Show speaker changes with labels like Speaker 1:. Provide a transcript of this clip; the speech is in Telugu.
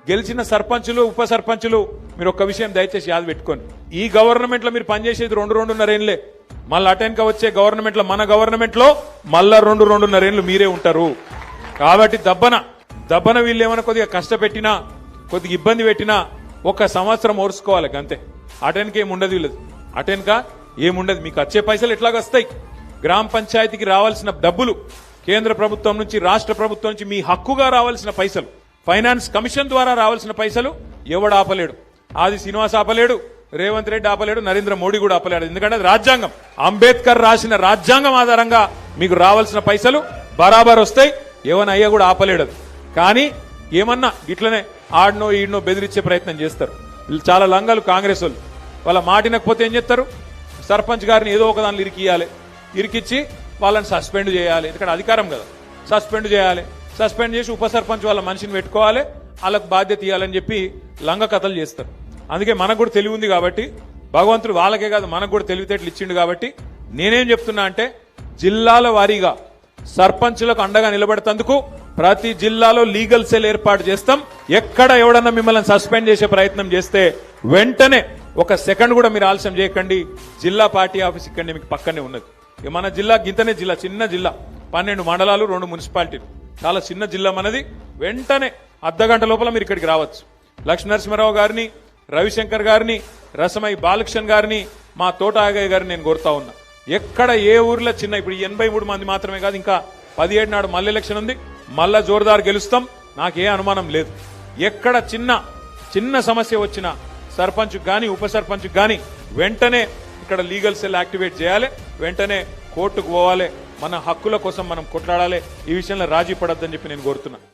Speaker 1: గెలిచిన సర్పంచులు ఉప సర్పంచులు మీరు ఒక్క విషయం దయచేసి యాద పెట్టుకోండి. ఈ గవర్నమెంట్ లో మీరు పనిచేసేది 2-2.5 ఏళ్లే. మళ్ళీ అటెన్క వచ్చే గవర్నమెంట్ లో మన గవర్నమెంట్ లో మళ్ళా 2-2.5 ఏళ్లు మీరే ఉంటారు. కాబట్టి దబ్బన వీళ్ళు ఏమైనా కొద్దిగా కష్టపెట్టినా కొద్దిగా ఇబ్బంది పెట్టినా 1 సంవత్సరం ఓర్చుకోవాలి అంతే. అటెన్క ఏముండదు వీళ్ళది. అటెన్క ఏముండదు. మీకు వచ్చే పైసలు ఎట్లాగ వస్తాయి? గ్రామ పంచాయతీకి రావాల్సిన డబ్బులు కేంద్ర ప్రభుత్వం నుంచి రాష్ట్ర ప్రభుత్వం నుంచి మీ హక్కుగా రావాల్సిన పైసలు, ఫైనాన్స్ కమిషన్ ద్వారా రావాల్సిన పైసలు ఎవడు ఆపలేడు. ఆది శ్రీనివాస్ ఆపలేడు, రేవంత్ రెడ్డి ఆపలేడు, నరేంద్ర మోడీ కూడా ఆపలేడు. ఎందుకంటే అది రాజ్యాంగం. అంబేద్కర్ రాసిన రాజ్యాంగం ఆధారంగా మీకు రావాల్సిన పైసలు బరాబర్ వస్తాయి. ఏమన్నా అయ్యా కూడా ఆపలేడు. కానీ ఏమన్నా ఇట్లనే ఆడనో ఈడనో బెదిరించే ప్రయత్నం చేస్తారు. వీళ్ళు చాలా లంగాలు కాంగ్రెస్ వాళ్ళు. వాళ్ళ మాటినకపోతే ఏం చేస్తారు? సర్పంచ్ గారిని ఏదో ఒక దానిలో ఇరికియాలి, ఇరికిచ్చి వాళ్ళని సస్పెండ్ చేయాలి. ఎందుకంటే అధికారం కదా, సస్పెండ్ చేయాలి. సస్పెండ్ చేసి ఉప సర్పంచ్ వాళ్ళ మనిషిని పెట్టుకోవాలి, వాళ్ళకు బాధ్యత ఇవ్వాలని చెప్పి లంగ కథలు చేస్తారు. అందుకే మనకు కూడా తెలివి ఉంది కాబట్టి, భగవంతుడు వాళ్ళకే కాదు మనకు కూడా తెలివితేటలు ఇచ్చిండు కాబట్టి నేనేం చెప్తున్నా అంటే, జిల్లాల వారీగా సర్పంచులకు అండగా నిలబెడతందుకు ప్రతి జిల్లాలో లీగల్ సెల్ ఏర్పాటు చేస్తాం. ఎక్కడ ఎవడన్నా మిమ్మల్ని సస్పెండ్ చేసే ప్రయత్నం చేస్తే వెంటనే 1 సెకండ్ కూడా మీరు ఆలస్యం చేయకండి. జిల్లా పార్టీ ఆఫీస్ ఇక్కడనే మీకు పక్కనే ఉన్నది. మన జిల్లా గింతనే జిల్లా, చిన్న జిల్లా, 12 మండలాలు, 2 మున్సిపాలిటీలు, చాలా చిన్న జిల్లా మనది. వెంటనే అర్ధగంట లోపల మీరు ఇక్కడికి రావచ్చు. లక్ష్మీనరసింహారావు గారిని, రవిశంకర్ గారిని, రసమై బాలకృష్ణ గారిని, మా తోట ఆగయ్య గారిని నేను కోరుతా ఉన్నా. ఎక్కడ ఏ ఊర్లో చిన్న, ఇప్పుడు 83 మంది మాత్రమే కాదు, ఇంకా 17 నాడు మళ్ళీ ఎలక్షన్ ఉంది. మళ్ళా జోరుదారు గెలుస్తాం, నాకే అనుమానం లేదు. ఎక్కడ చిన్న సమస్య వచ్చినా సర్పంచ్ గాని ఉప సర్పంచ్ గాని వెంటనే ఇక్కడ లీగల్ సెల్ యాక్టివేట్ చేయాలి. వెంటనే కోర్టుకు పోవాలి. మన హక్కుల కోసం మనం కొట్లాడాలి. ఈ విషయంలో రాజీ పడొద్దని చెప్పి నేను కోరుతున్నా.